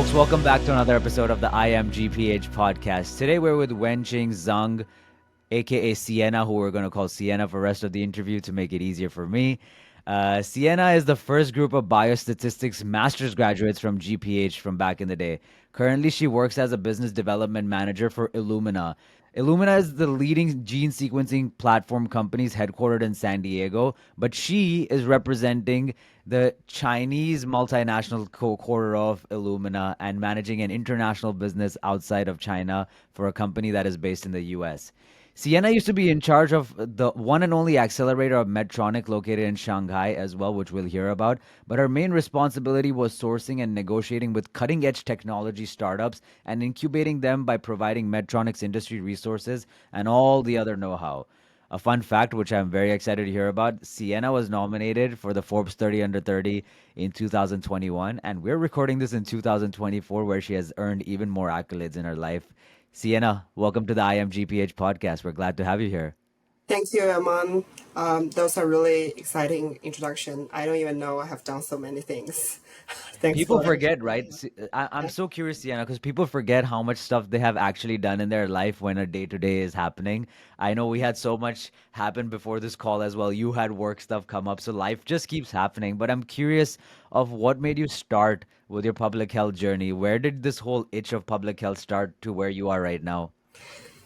folks, welcome back to another episode of the IMGPH podcast. Today we're with Wenqing, Zhang, aka Sienna, who we're going to call Sienna for the rest of the interview to make it easier for me. Sienna is the first group of biostatistics master's graduates from GPH from back in the day. Currently, she works as a business development manager for Illumina. Illumina is the leading gene sequencing platform companies headquartered in San Diego, but she is representing the Chinese multinational quarter of Illumina and managing an international business outside of China for a company that is based in the US. Sienna used to be in charge of the one and only accelerator of Medtronic located in Shanghai as well, which we'll hear about. But her main responsibility was sourcing and negotiating with cutting edge technology startups and incubating them by providing Medtronic's industry resources and all the other know how. A fun fact, which I'm very excited to hear about, Sienna was nominated for the Forbes 30 Under 30 in 2021, and we're recording this in 2024, where she has earned even more accolades in her life. Sienna, welcome to the IMGPH podcast. We're glad to have you here. Thank you, Aman. Those are really exciting introduction. I don't even know I have done so many things. Thanks People for forget, right? I'm so curious, Sienna, because people forget how much stuff they have actually done in their life when a day to day is happening. I know we had so much happen before this call as well. You had work stuff come up, so life just keeps happening. But I'm curious of what made you start with your public health journey. Where did this whole itch of public health start to where you are right now?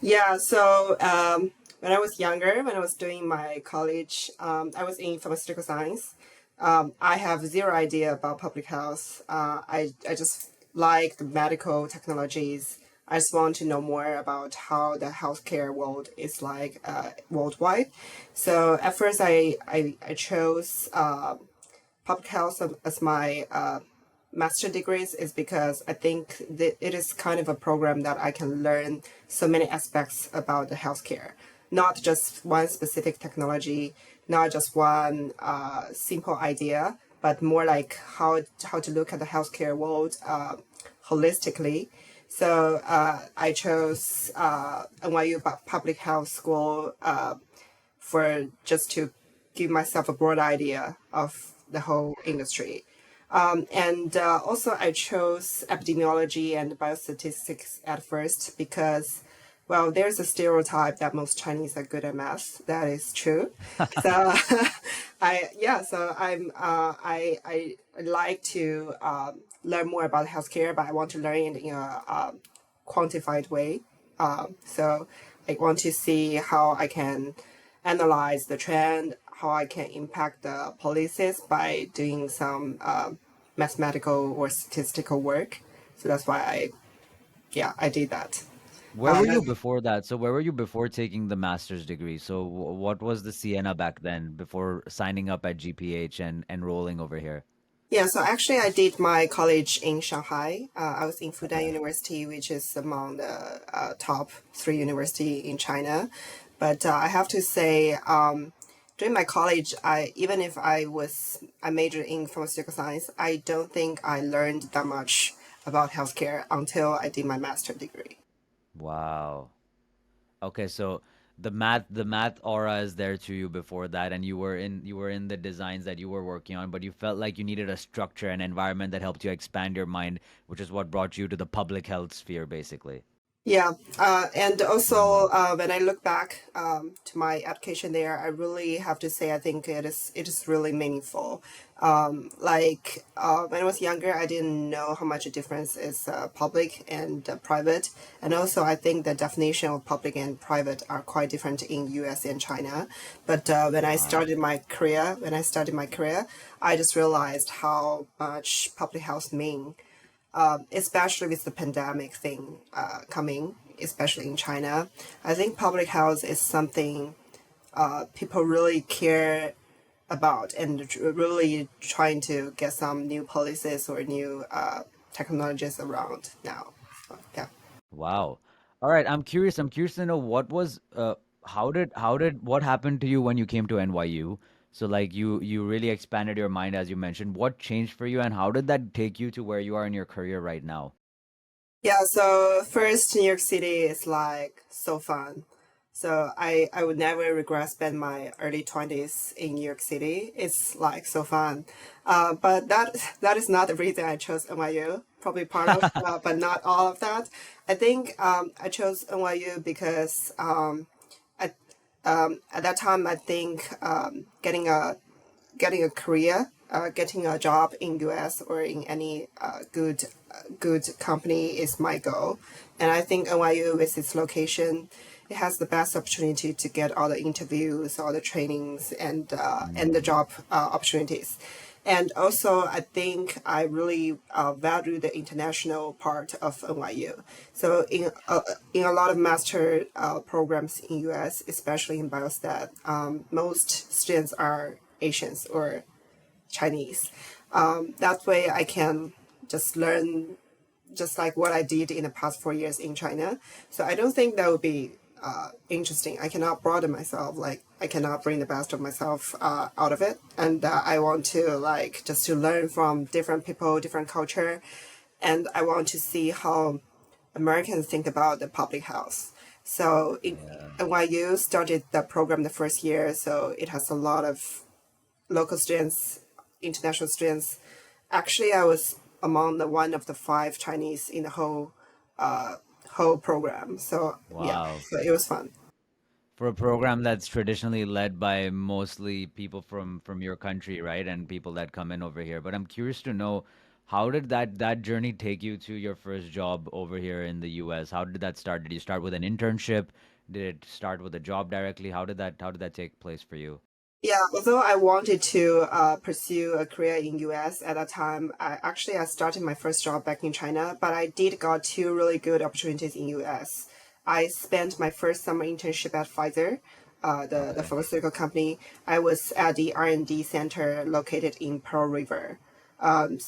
Yeah, so when I was younger, when I was doing my college, I was in pharmaceutical science. I have zero idea about public health. I just like the medical technologies. I just want to know more about how the healthcare world is like worldwide. So at first, I chose public health as my master degrees is because I think that it is kind of a program that I can learn so many aspects about the healthcare, not just one specific technology, not just one simple idea, but more like how to look at the healthcare world holistically. So I chose NYU Public Health School for just to give myself a broad idea of the whole industry. And also, I chose epidemiology and biostatistics at first because, well, there's a stereotype that most Chinese are good at math. That is true. So, I like to learn more about healthcare, but I want to learn it in a quantified way. So, I want to see how I can analyze the trend, how I can impact the policies by doing some mathematical or statistical work. So that's why I did that. Where were Uh, you before that? So where were you before taking the master's degree? So what was the Sienna back then before signing up at GPH and enrolling over here? yeah, so actually I did my college in Shanghai. I was in Fudan Okay. University, which is among the top three university in China. But I have to say, during my college, even if I majored in pharmaceutical science, I don't think I learned that much about healthcare until I did my master degree. Wow. Okay, so the math aura is there to you before that, and you were in the designs that you were working on, but you felt like you needed a structure and environment that helped you expand your mind, which is what brought you to the public health sphere, basically. Yeah, and also Mm. when I look back to my education there, I really have to say I think it is really meaningful. When I was younger, I didn't know how much a difference is public and private, and also I think the definition of public and private are quite different in U.S. and China. But Wow. when I started my career, I just realized how much public health mean especially with the pandemic thing coming, especially in China. I think public health is something people really care about and really trying to get some new policies or new technologies around now. So, yeah. Wow. All right, I'm curious to know what happened to you when you came to NYU? So like you really expanded your mind as you mentioned. What changed for you and how did that take you to where you are in your career right now? Yeah, so first New York City is like so fun. So I would never regret spend my early 20s in New York City. It's like so fun. But that is not the reason I chose NYU. probably part of, but not all of that. I think I chose NYU because at at that time I think getting a career, getting a job in US or in any good company is my goal. And I think NYU with its location, it has the best opportunity to get all the interviews, all the trainings, and the Mm. job opportunities. And also, I think I really value the international part of NYU. So in a lot of master programs in US, especially in biostat, most students are Asians or Chinese. That way, I can just learn just like what I did in the past 4 years in China. So I don't think that would be interesting. I cannot broaden myself. Like I cannot bring the best of myself out of it, and I want to like just to learn from different people, different culture, and I want to see how Americans think about the public health. So Yeah. NYU started the program the first year, so it has a lot of local students, international students. Actually, I was among the one of the five Chinese in the whole program. So yeah, Wow. so it was fun. For a program that's traditionally led by mostly people from your country, right? And people that come in over here. But I'm curious to know, how did that journey take you to your first job over here in the US? How did that start? Did you start with an internship? Did it start with a job directly? How did that take place for you? Yeah, although I wanted to pursue a career in US at that time, I started my first job back in China, but I did got two really good opportunities in US. I spent my first summer internship at Pfizer, the Okay. pharmaceutical company. I was at the R&D center located in Pearl River.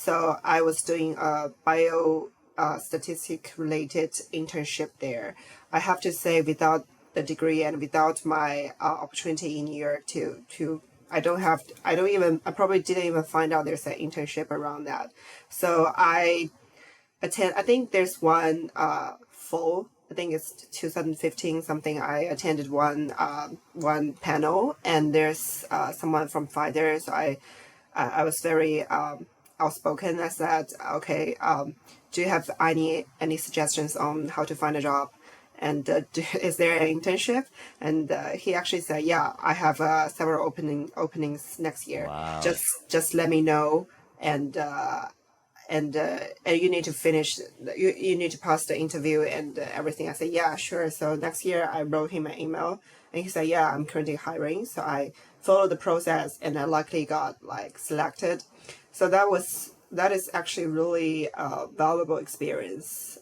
So I was doing a statistic related internship there. I have to say, without the degree and without my opportunity in New York to I probably didn't even find out there's an internship around that. So I think there's one fall. I think it's 2015 something. I attended one panel, and there's someone from Pfizer. So I was very outspoken. I said, okay, do you have any suggestions on how to find a job? And is there an internship? And he actually said, yeah, I have several openings next year. Wow. Just let me know, and and you need to finish. You need to pass the interview and everything. I said, yeah, sure. So next year I wrote him an email, and he said, yeah, I'm currently hiring. So I followed the process, and I luckily got like selected. So that is actually really valuable experience.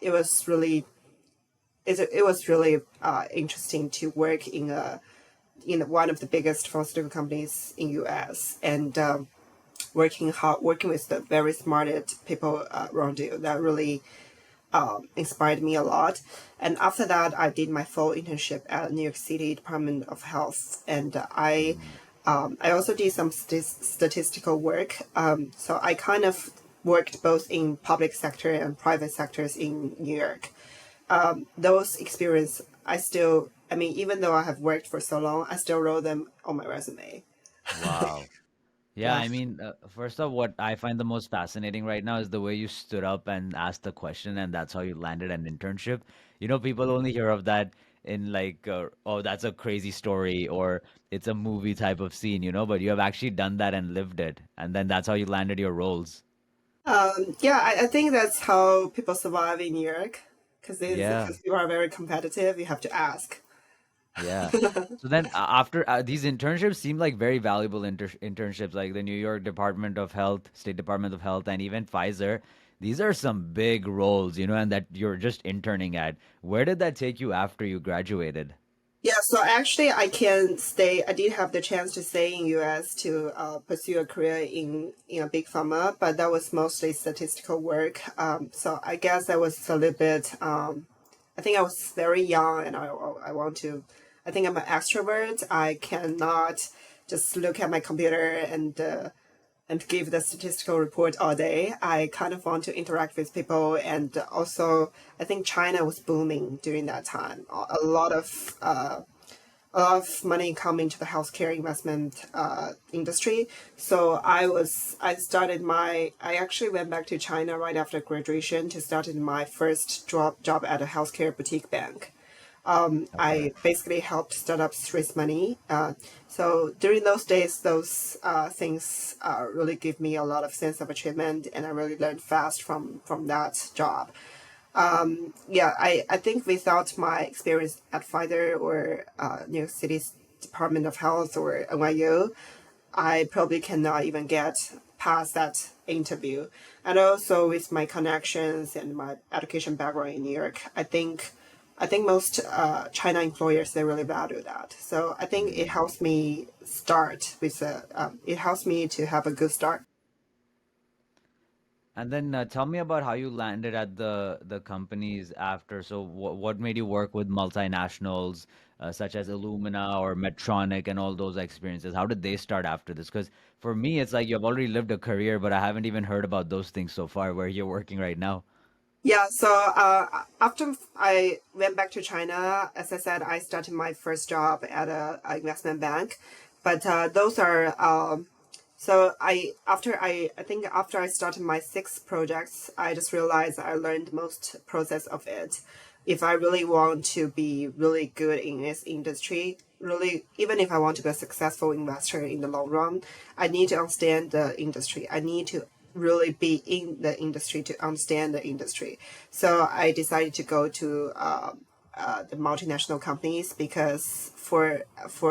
It was really interesting to work in one of the biggest pharmaceutical companies in US, and working with the very smart people around you. That really inspired me a lot. And after that, I did my full internship at New York City Department of Health, and Mm. I also did some statistical work. So I kind of worked both in public sector and private sectors in New York. Those experience, I mean, even though I have worked for so long, I still wrote them on my resume. Wow. Yeah, Yeah. I mean, first off, what I find the most fascinating right now is the way you stood up and asked the question, and that's how you landed an internship. People only hear of that in like, oh, that's a crazy story, or it's a movie type of scene, but you have actually done that and lived it, and then that's how you landed your roles. Yeah, I think that's how people survive in New York, Yeah. because you are very competitive. You have to ask. Yeah. So then after these internships seem like very valuable internships, like the New York Department of Health, State Department of Health, and even Pfizer. These are some big roles, and that you're just interning at. Where did that take you after you graduated? Yeah, so actually, I can stay. I did have the chance to stay in US to pursue a career in a big pharma, but that was mostly statistical work. So I guess I was a little bit. I think I was very young, and I want to. I think I'm an extrovert. I cannot just look at my computer and give the statistical report all day. I kind of want to interact with people, and also I think China was booming during that time. A lot of a lot of money coming to the healthcare investment industry. So I actually went back to China right after graduation to start my first job at a healthcare boutique bank. Okay. I basically helped startups raise money. So during those days, those things really give me a lot of sense of achievement, and I really learned fast from that job. Yeah, I think without my experience at Pfizer or New York City's Department of Health or NYU, I probably cannot even get past that interview. And also with my connections and my education background in New York, I think most China employers they really value that. So I think it helps me start with it helps me to have a good start. And then tell me about how you landed at the companies after. So what made you work with multinationals such as Illumina or Medtronic and all those experiences? How did they start after this? Because for me, it's like you've already lived a career, but I haven't even heard about those things so far where you're working right now. Yeah, so after I went back to China, as I said, I started my first job at a investment bank, but those are so I think after I started my six projects, I just realized I learned most process of it. If I really want to be really good in this industry, really even if I want to be a successful investor in the long run, I need to understand the industry. I need to really be in the industry to understand the industry. So I decided to go to the multinational companies because for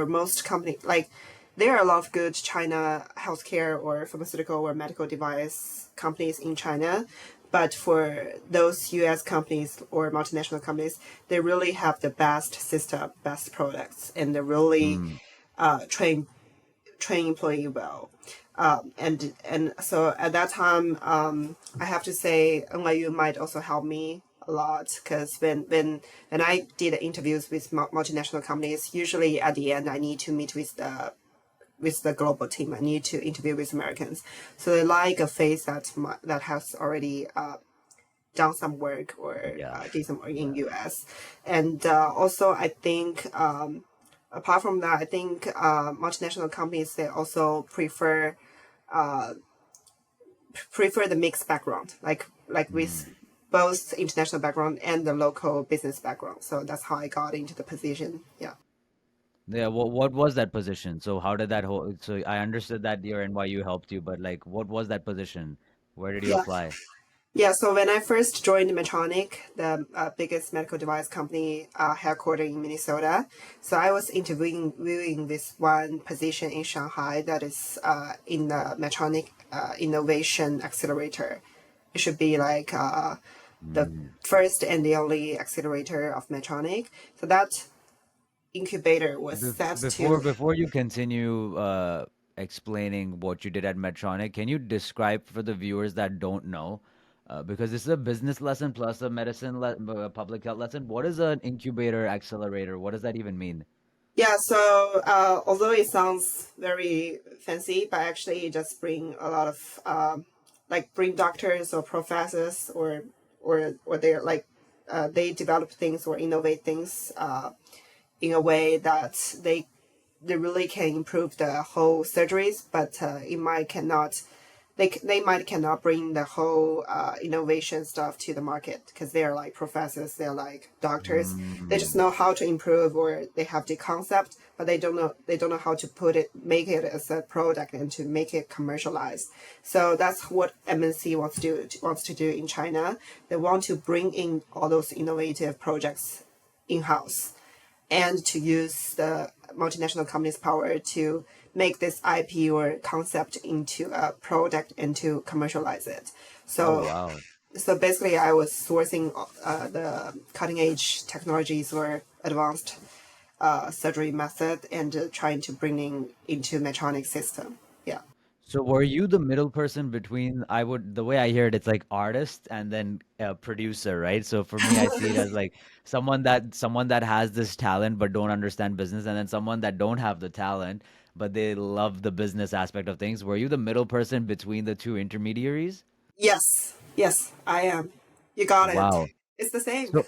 most companies like there are a lot of good China healthcare or pharmaceutical or medical device companies in China, but for those U.S. companies or multinational companies, they really have the best system, best products, and they really Mm. train employee well. And so at that time, I have to say NYU might also help me a lot because when I did interviews with multinational companies, usually at the end I need to meet with the global team. I need to interview with Americans, so they like a face that has already done some work or Yeah. did some work in Yeah. US. And also, I think apart from that, I think multinational companies they also prefer the mixed background, like with Mm. both international background and the local business background. So that's how I got into the position. Yeah. Yeah, what was that position? So how did that whole, so I understood that your NYU helped you, but like what was that position? Where did you Yeah. apply? Yeah, so when I first joined Medtronic, the biggest medical device company headquartered in Minnesota, so I was interviewing this one position in Shanghai that is in the Medtronic Innovation Accelerator. It should be like the Mm. first and the only accelerator of Medtronic. So that incubator was set Before to. before you continue explaining what you did at Medtronic, can you describe for the viewers that don't know, because this is a business lesson plus a public health lesson. What is an incubator accelerator? What does that even mean? Yeah, so although it sounds very fancy, but actually it just bring a lot of like bring doctors or professors or they're like they develop things or innovate things in a way that they really can improve the whole surgeries, but it might cannot they might cannot bring the whole innovation stuff to the market because they're like professors, they're like doctors. They just Mm. know how to improve or they have the concept, but they don't know how to make it as a product and to make it commercialized. So that's what MNC wants to do in China. They want to bring in all those innovative projects in house and to use the multinational company's power to make this IP or concept into a product and to commercialize it. Oh So, wow. so basically, I was sourcing the cutting edge technologies or advanced surgery method and trying to bring in into Medtronic system. Yeah. So were you the middle person between, I would, the way I hear it, it's like artist and then producer, right? So for me, I see it as like someone that has this talent but don't understand business, and then someone that don't have the talent but they love the business aspect of things. Were you the middle person between the two intermediaries? Yes. Yes, I am. You got it. Wow. It's the same. So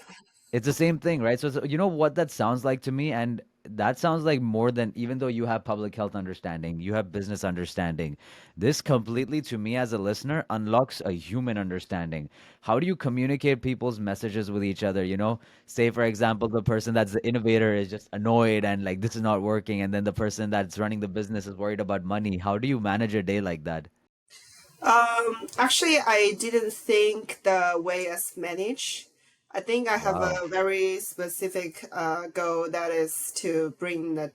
it's the same thing, right? So you know what that sounds like to me, and that sounds like more than, even though you have public health understanding, you have business understanding. This completely, to me as a listener, unlocks a human understanding. How do you communicate people's messages with each other? Say, for example, the person that's the innovator is just annoyed and like this is not working, and then the person that's running the business is worried about money. How do you manage a day like that? Actually, I didn't think the way as manage. I think I have Wow. a very specific goal that is to bring the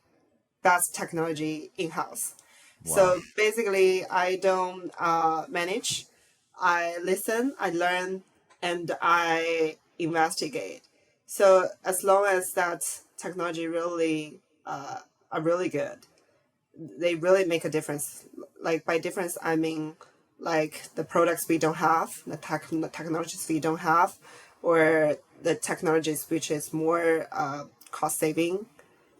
best technology in house. Wow. So basically, I don't manage. I listen, I learn, and I investigate. So as long as that technology really are really good, they really make a difference. Like by difference, I mean like the products we don't have, the technologies we don't have, or the technologies which is more cost saving.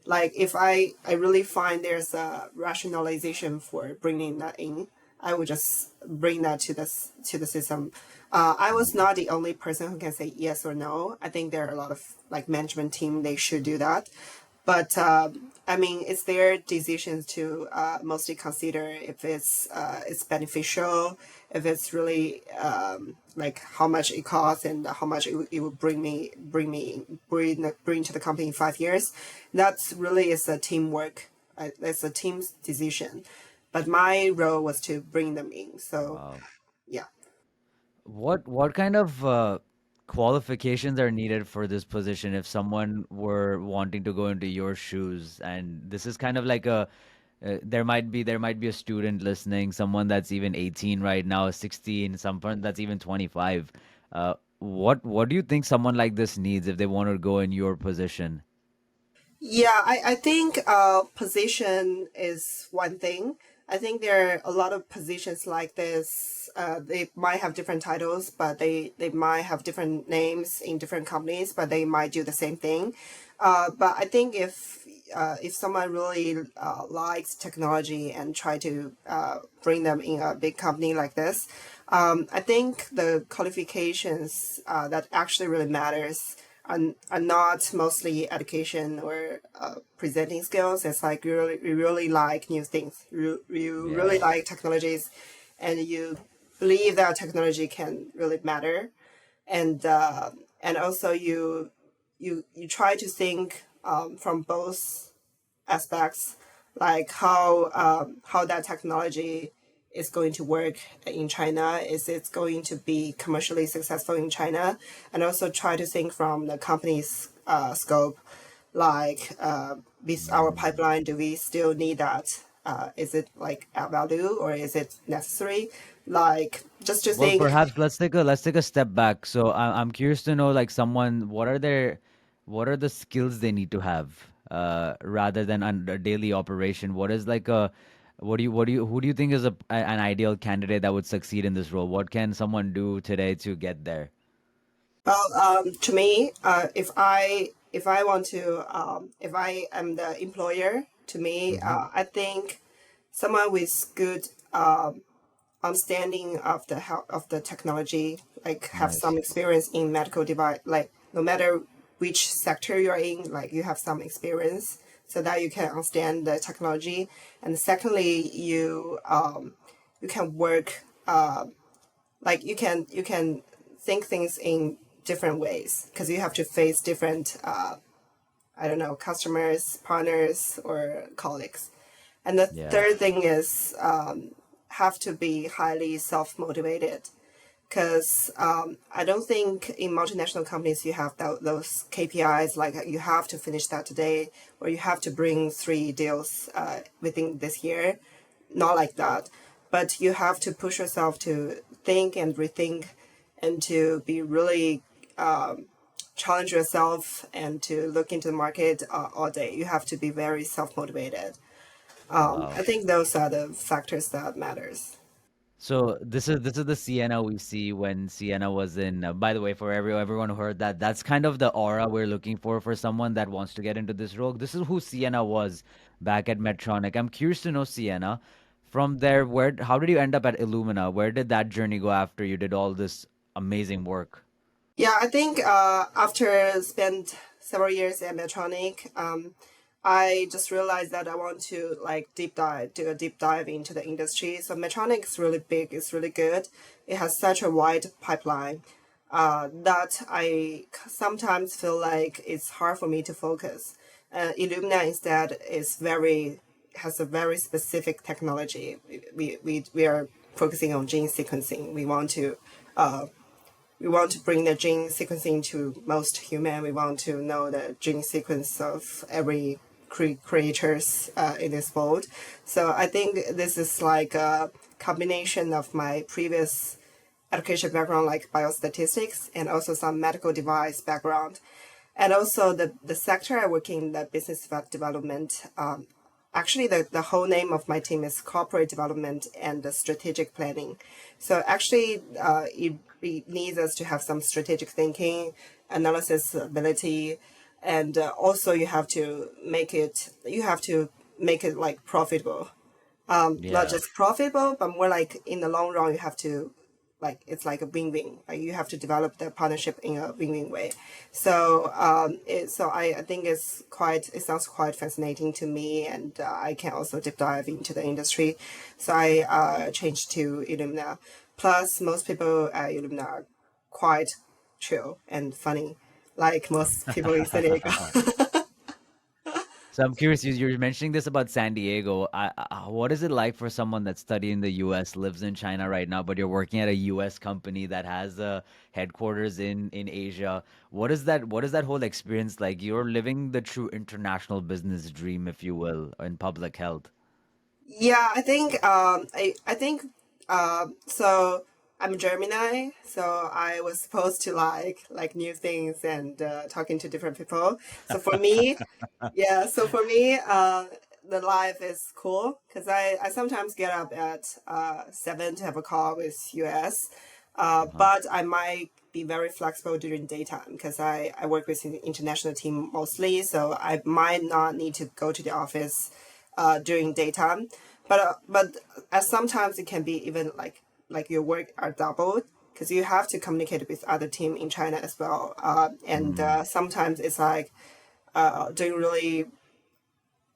Like if I really find there's a rationalization for bringing that in, I would just bring that to the system. I was not the only person who can say yes or no. I think there are a lot of like management team, they should do that. But I mean, it's their decisions to mostly consider if it's beneficial, if it's really like how much it costs and how much it would bring to the company in 5 years. That's really is a teamwork. It's a team's decision. But my role was to bring them in. So Wow. yeah. What kind of qualifications are needed for this position if someone were wanting to go into your shoes? And this is kind of like there might be a student listening, someone that's even 18 right now, 16, someone that's even 25. What do you think someone like this needs if they want to go in your position? Yeah, I think position is one thing. I think there are a lot of positions like this. They might have different titles, but they might have different names in different companies, but they might do the same thing. But I think if someone really likes technology and try to bring them in a big company like this, I think the qualifications that actually really matters are not mostly education or presenting skills. It's like you really like new things. You really Yeah. like technologies, and you believe that technology can really matter. And also you try to think from both aspects, like how that technology is going to work in China. Is it going to be commercially successful in China? And also try to think from the company's scope, like with our pipeline, do we still need that? Is it like add value or is it necessary? Like just to Well, think. perhaps let's take a step back. So I'm curious to know, like, someone, what are the skills they need to have, rather than a daily operation. Who do you think is an ideal candidate that would succeed in this role? What can someone do today to get there? Well, to me, if I want to, if I am the employer, to me, Hmm. I think someone with good understanding of of the technology, like have some Nice. experience in medical device, like no matter which sector you're in, like you have some experience, so that you can understand the technology. And secondly, you can work like you can think things in different ways because you have to face different I don't know, customers, partners, or colleagues. And the Yeah. third thing is have to be highly self motivated because I don't think in multinational companies you have those KPIs like you have to finish that today or you have to bring 3 deals within this year. Not like that, but you have to push yourself to think and rethink and to be really challenge yourself and to look into the market all day. You have to be very self motivated. I Wow. think those are the factors that matters. So this is the Sienna we see when Sienna was in. By the way, for everyone who heard that, that's kind of the aura we're looking for someone that wants to get into this role. This is who Sienna was back at Medtronic. I'm curious to know, Sienna. From there, how did you end up at Illumina? Where did that journey go after you did all this amazing work? Yeah, I think after spent several years at Medtronic, I just realized that I want to like do a deep dive into the industry. So Medtronic is really big, it's really good. It has such a wide pipeline that I sometimes feel like it's hard for me to focus. Illumina instead is very has a very specific technology. We are focusing on gene sequencing. We want to bring the gene sequencing to most human. We want to know the gene sequence of every creatures in this world. So I think this is like a combination of my previous education background, like biostatistics, and also some medical device background. And also the sector I work in, the business development. Actually, the whole name of my team is corporate development and strategic planning. So actually, it needs us to have some strategic thinking, analysis ability, and also you have to make it like profitable. Not Yeah. just profitable, but more like in the long run, you have to like it's like a win-win. Like you have to develop the partnership in a win-win way. So I think it sounds quite fascinating to me, and I can also deep dive into the industry. So I changed to Illumina. Plus, most people at Illumina are quite chill and funny, like most people in San Diego. So I'm curious, you're mentioning this about San Diego. What is it like for someone that's studying in the US, lives in China right now, but you're working at a US company that has a headquarters in Asia? What is that whole experience like? You're living the true international business dream, if you will, in public health. Yeah, I think so I'm Gemini, so I was supposed to like new things and talking to different people. So for me, yeah, so for me, the life is cool because I sometimes get up at 7 to have a call with US, Uh-huh. but I might be very flexible during daytime because I work with an international team mostly, so I might not need to go to the office during daytime. But sometimes it can be even like your work are doubled because you have to communicate with other team in China as well. And Mm, sometimes it's like doing really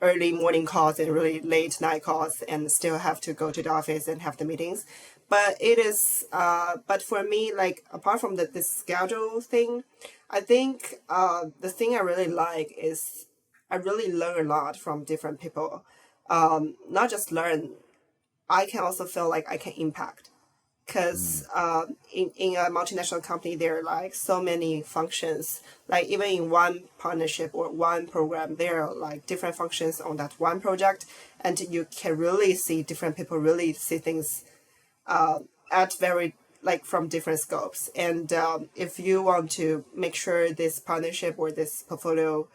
early morning calls and really late night calls and still have to go to the office and have the meetings. But it is, but for me, like apart from this schedule thing, I think the thing I really like is I really learn a lot from different people. Not just learn, I can also feel like I can impact because mm. in a multinational company there are like so many functions, like even in one partnership or one program there are like different functions on that one project, and you can really see different people really see things at very like from different scopes. And if you want to make sure this partnership or this portfolio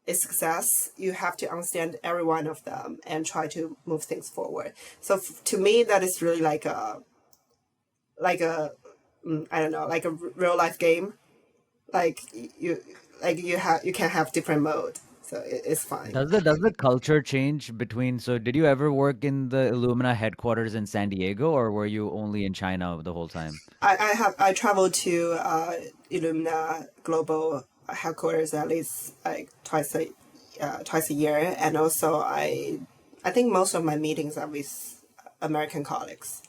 is success, you have to understand every one of them and try to move things forward. So to me that is really like a I don't know, like a real life game. Like you can have different mode, so it's fine. Does the culture change between, so did you ever work in the Illumina headquarters in San Diego, or were you only in China the whole time? I travel to Illumina global headquarters at least like twice a year, and also I think most of my meetings are with American colleagues.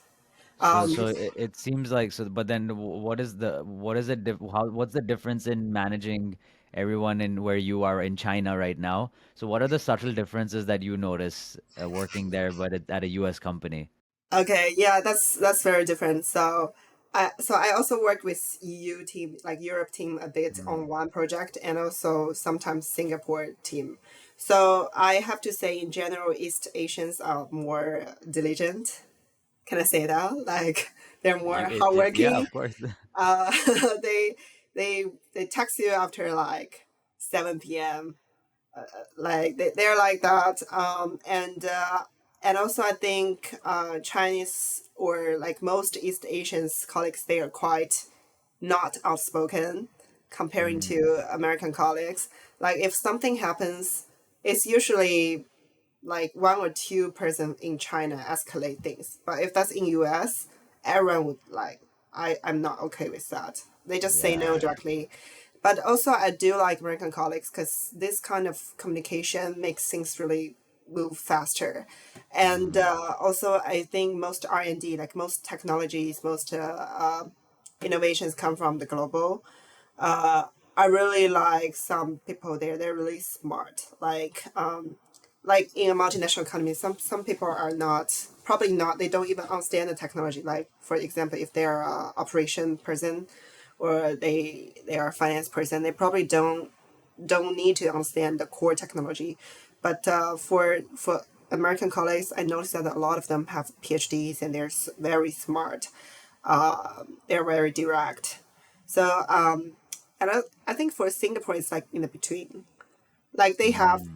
So it seems like, so, but then what is it what's the difference in managing everyone in where you are in China right now? So what are the subtle differences that you notice working there, but at a US company? Okay, yeah, that's very different. So I also work with EU team, like Europe team, a bit Mm. on one project, and also sometimes Singapore team. So I have to say, in general, East Asians are more diligent. Can I say that? Like they're more Yeah, hardworking. of course. Uh, they they text you after like 7 p.m. Like they're like that, and also I think Chinese or like most East Asians colleagues, they are quite not outspoken comparing Mm, to American colleagues. Like if something happens, it's usually like one or two person in China escalate things, but if that's in US, everyone would like I'm not okay with that. They just say no yeah. directly. But also, I do like American colleagues because this kind of communication makes things really move faster. And also, I think most R&D, like most technologies, most innovations come from the global. Uh, I really like some people there. They're really smart. Like in a multinational economy, some people are not probably not. They don't even understand the technology. Like for example, if they're a operation person, or they are a finance person, they probably don't need to understand the core technology. But for American colleagues, I noticed that a lot of them have PhDs and they're very smart. They're very direct. So and I think for Singapore, it's like in the between. Like they have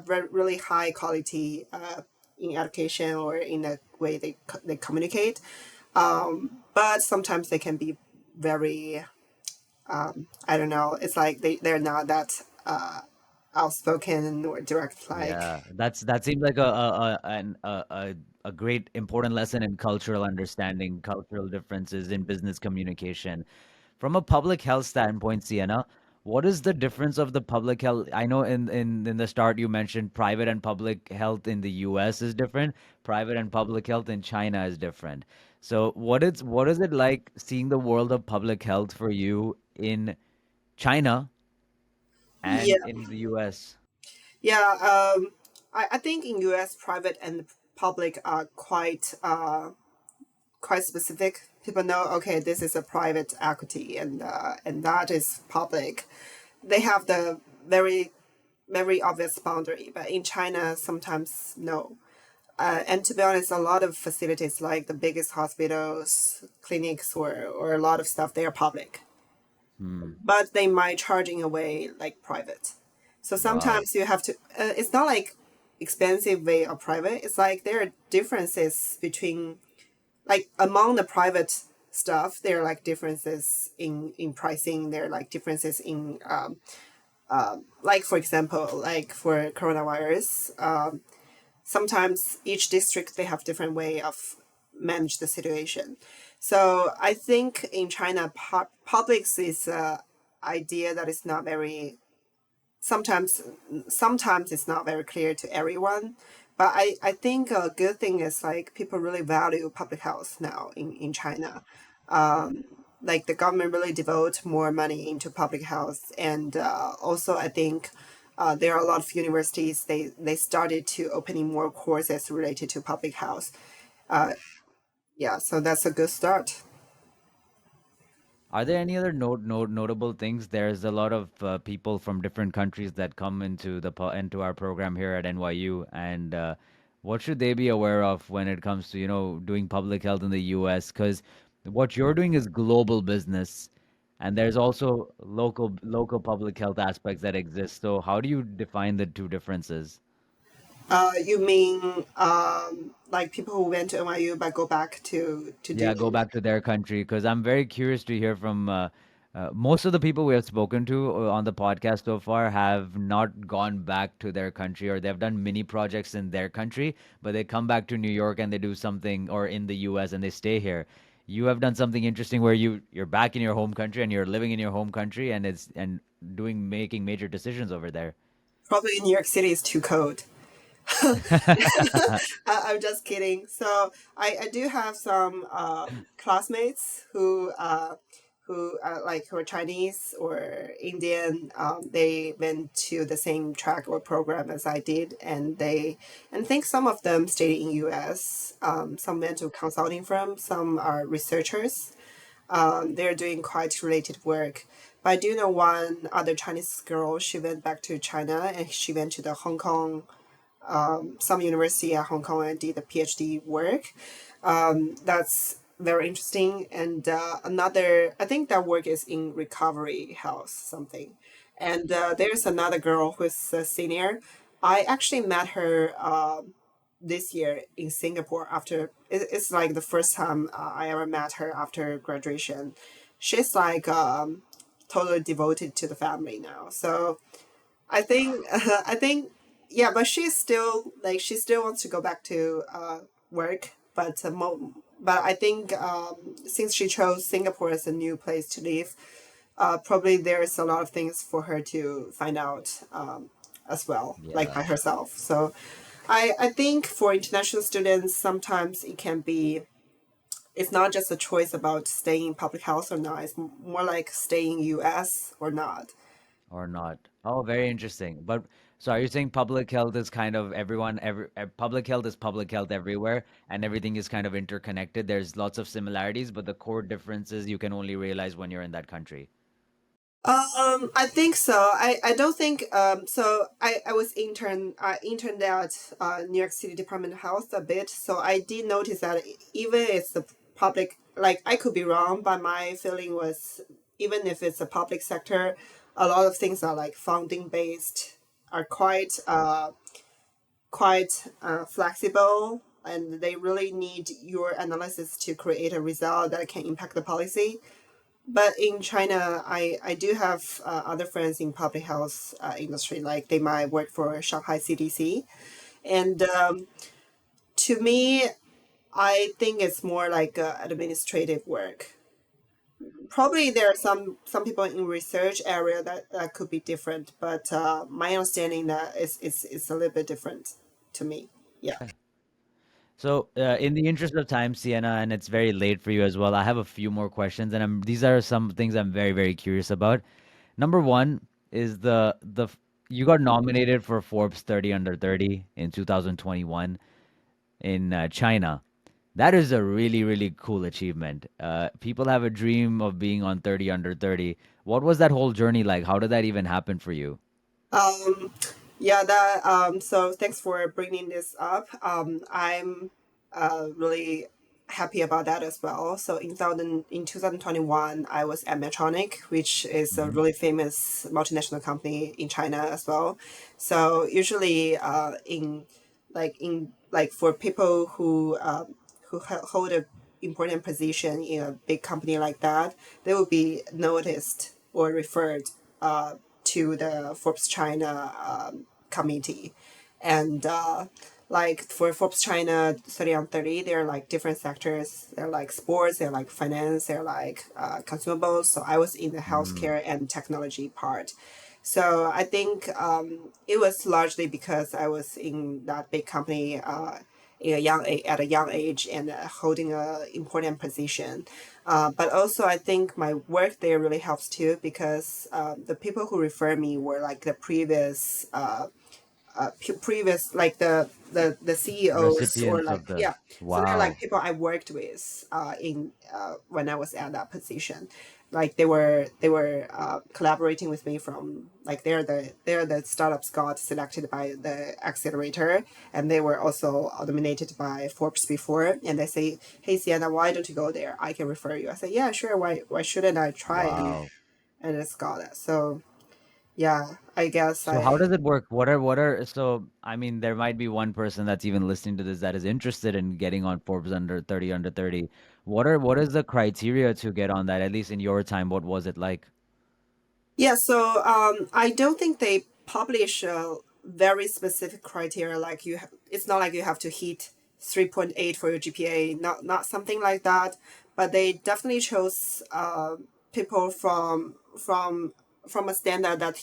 really high quality in education or in the way they communicate. But sometimes they can be very I don't know. It's like they're not that outspoken or direct. Yeah, Like that seems like a great important lesson in cultural understanding, cultural differences in business communication. From a public health standpoint, Sienna, what is the difference of the public health? I know in the start you mentioned private and public health in the US is different, private and public health in China is different. So what is it like seeing the world of public health for you in China yeah, and in the US? yeah. I think in U.S. private and public are quite specific. People know, okay, this is a private equity and that is public. They have the very obvious boundary, but in China sometimes no. And to be honest, a lot of facilities like the biggest hospitals, clinics, or a lot of stuff, they are public, Hmm. but they might charge in a way like private. So Wow. sometimes you have to. It's not like expensive way of private. It's like there are differences between like among the private stuff. There are like differences in pricing. There are like differences in like for example, like for coronavirus. Sometimes each district they have different way of manage the situation. So I think in China, publics is a idea that is not very sometimes sometimes it's not very clear to everyone. But I think a good thing is like people really value public health now in China. Like the government really devote more money into public health, and also I think there are a lot of universities they started to opening more courses related to public health. Yeah, so that's a good start. Are there any other notable things? There's a lot of people from different countries that come into our program here at NYU, and what should they be aware of when it comes to, doing public health in the US? Because what you're doing is global business, and there's also local public health aspects that exist. So how do you define the two differences? You mean like people who went to NYU but go back to do Yeah, go back to their country because I'm very curious to hear from most of the people we have spoken to on the podcast so far have not gone back to their country or they've done mini projects in their country, but they come back to New York and they do something or in the US and they stay here. You have done something interesting where you're back in your home country and you're living in your home country and it's and doing making major decisions over there. probably New York City is too cold. I'm just kidding. So I do have some classmates who are Chinese or Indian. They went to the same track or program as I did, and I think some of them stayed in U.S. Some went to consulting firm. Some are researchers. They're doing quite related work. But I do know one other Chinese girl. She went back to China and she went to the Hong Kong some university at Hong Kong and did the PhD work. That's very interesting. And another, I think that work is in recovery health something. And there's another girl who's a senior. I actually met her this year in Singapore after, it's like the first time I ever met her after graduation. She's like totally devoted to the family now. So I think I think yeah, but she's still like she still wants to go back to work, but but I think since she chose Singapore as a new place to live, probably there's a lot of things for her to find out as well, like Yeah. by herself. So I think for international students, sometimes it can be, it's not just a choice about staying in public health or not. It's more like staying US or not. Or not? Oh, very interesting. But so are you saying public health is kind of public health is public health everywhere and everything is kind of interconnected? There's lots of similarities, but the core differences you can only realize when you're in that country. I think so. I don't think so. I was interned at New York City Department of Health a bit, so I did notice that even it's the public, like I could be wrong, but my feeling was even if it's a public sector, a lot of things are like funding based, are quite flexible, and they really need your analysis to create a result that can impact the policy. But in China, I do have other friends in public health industry, like they might work for Shanghai CDC. And to me, I think it's more like administrative work. Probably there are some people in research area that could be different, but my understanding that is a little bit different to me. Yeah. So, in the interest of time, Sienna, and it's very late for you as well, I have a few more questions, and these are some things I'm very, very curious about. Number one is you got nominated for Forbes 30 Under 30 in 2021 in China. That is a really, really cool achievement. People have a dream of being on 30 Under 30. What was that whole journey like? How did that even happen for you? Um, yeah, that so thanks for bringing this up. I'm really happy about that as well. So in 2021, I was at Medtronic, which is a Hmm. really famous multinational company in China as well. So usually in for people who hold a important position in a big company like that, they will be noticed or referred to the Forbes China committee. And like for Forbes China 30 on 30, there are like different sectors. They're like sports, they're like finance, they're like consumables. So I was in the Mm. healthcare and technology part. So I think it was largely because I was in that big company at a young age and holding a important position. But also, I think my work there really helps too because the people who refer me were like the previous like the CEOs or Recipients like of the yeah, so they're like wow. people I worked with in when I was at that position. Like they were collaborating with me from like they're the startups got selected by the accelerator, and they were also nominated by Forbes before, and they say, hey Sienna, why don't you go there, I can refer you. I say, yeah, sure, why shouldn't I try, Wow. and it's got it. So yeah, I guess So how I does it work? So I mean there might be one person that's even listening to this that is interested in getting on Forbes under 30. What is the criteria to get on that? At least in your time, what was it like? Yeah, so I don't think they publish a very specific criteria. Like it's not like you have to hit 3.8 for your GPA. Not something like that. But they definitely chose people from a standard that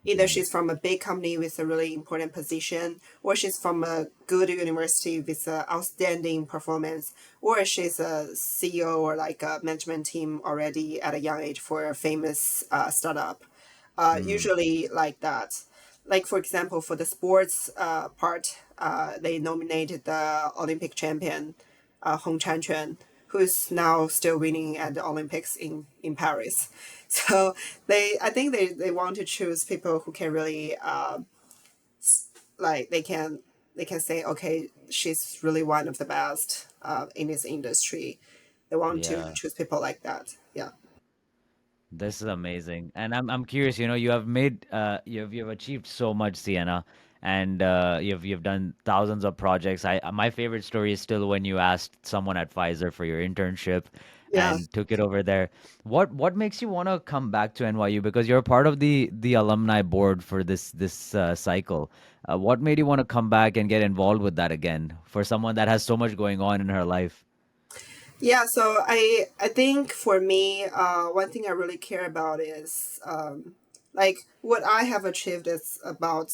either Mm. she's from a big company with a really important position, or she's from a good university with outstanding performance, or she's a CEO or like a management team already at a young age for a famous startup. Mm. Usually like that. Like for example, for the sports part, they nominated the Olympic champion, Hong Chanquan, who's now still winning at the Olympics in Paris. So I think they want to choose people who can really like they can say, okay, she's really one of the best in this industry. They want to Yeah. choose people like that. Yeah. This is amazing. And I'm curious, you have made you've achieved so much, Sienna, and you've done thousands of projects. My favorite story is still when you asked someone at Pfizer for your internship Yeah. and took it over there. What makes you want to come back to NYU? Because you're part of the alumni board for this cycle. What made you want to come back and get involved with that again for someone that has so much going on in her life? Yeah, so I think for me, one thing I really care about is like what I have achieved is about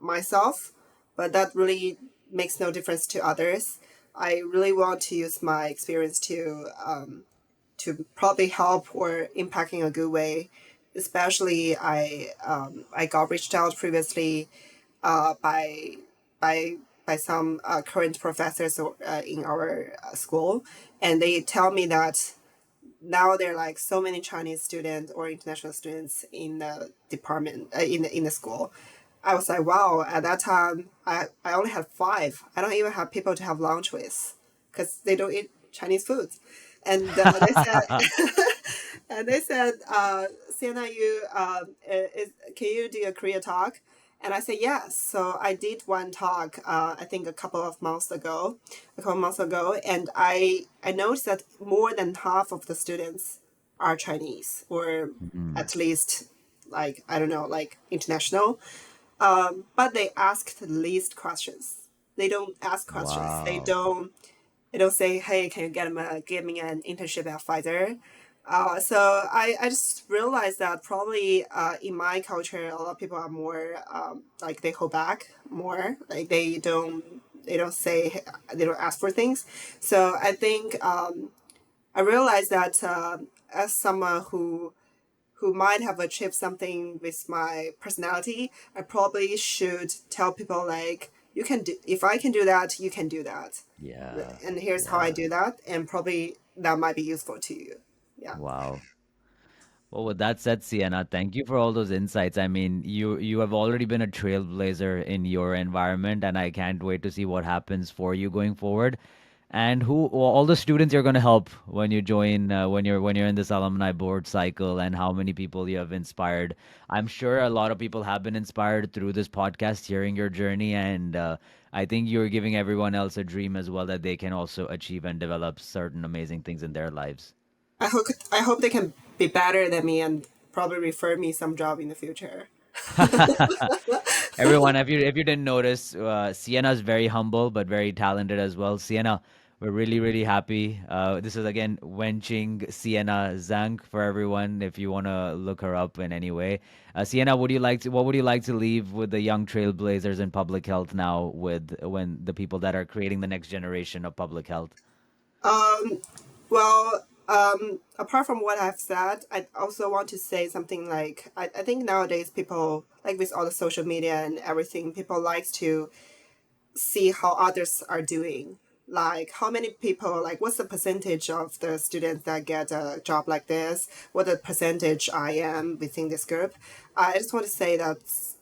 myself, but that really makes no difference to others. I really want to use my experience to probably help or impact in a good way. Especially, I got reached out previously by by some current professors in our school, and they tell me that now there are like so many Chinese students or international students in the department in the school. I was like, wow. At that time, I only had five. I don't even have people to have lunch with because they don't eat Chinese food. And they said, and they said, Sienna, you can you do a career talk? And I said yes. So I did one talk. I think a couple months ago, and I noticed that more than half of the students are Chinese, or Mm. at least like I don't know, like international. But they ask the least questions. They don't ask questions. Wow. They don't say, "Hey, can you get me an internship at Pfizer?" So I just realized that probably in my culture, a lot of people are more like they hold back more. Like they don't say they don't ask for things. So I think I realized that as someone who might have achieved something with my personality, I probably should tell people like you can do if I can do that, you can do that, Yeah. and here's how I Yeah. do that, and probably that might be useful to you. Yeah. Wow. Well, with that said, Sienna, thank you for all those insights. I mean, you have already been a trailblazer in your environment, and I can't wait to see what happens for you going forward. And who all the students you're going to help when you join when you're in this alumni board cycle, and how many people you have inspired. I'm sure a lot of people have been inspired through this podcast, hearing your journey, and I think you're giving everyone else a dream as well that they can also achieve and develop certain amazing things in their lives. I hope they can be better than me and probably refer me some job in the future. Everyone, if you didn't notice, Sienna is very humble but very talented as well. Sienna, we're really happy. This is again Wenqing Sienna Zhang for everyone. If you want to look her up in any way, Sienna, would you like to? What would you like to leave with the young trailblazers in public health now? With when the people that are creating the next generation of public health. Um, well, apart from what I've said, I also want to say something like I think nowadays people like with all the social media and everything, people likes to see how others are doing. Like how many people, like what's the percentage of the students that get a job like this? What the percentage I am within this group? I just want to say that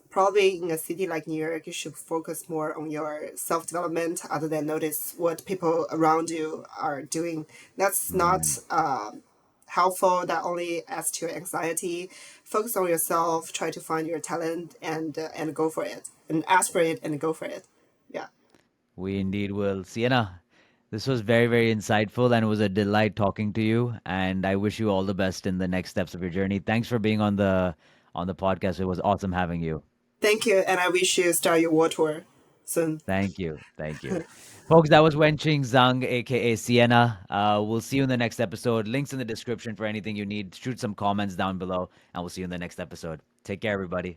probably in a city like New York, you should focus more on your self development other than notice what people around you are doing. That's not Mm. helpful. That only adds to your anxiety. Focus on yourself. Try to find your talent and go for it. And ask for it and go for it. Yeah. We indeed will. Sienna, this was very insightful and it was a delight talking to you. And I wish you all the best in the next steps of your journey. Thanks for being on the podcast. It was awesome having you. Thank you, and I wish you start your world tour soon. Thank you. Thank you. Folks, that was Wenqing Zhang, aka Sienna. We'll see you in the next episode. Links in the description for anything you need. Shoot some comments down below, and we'll see you in the next episode. Take care, everybody.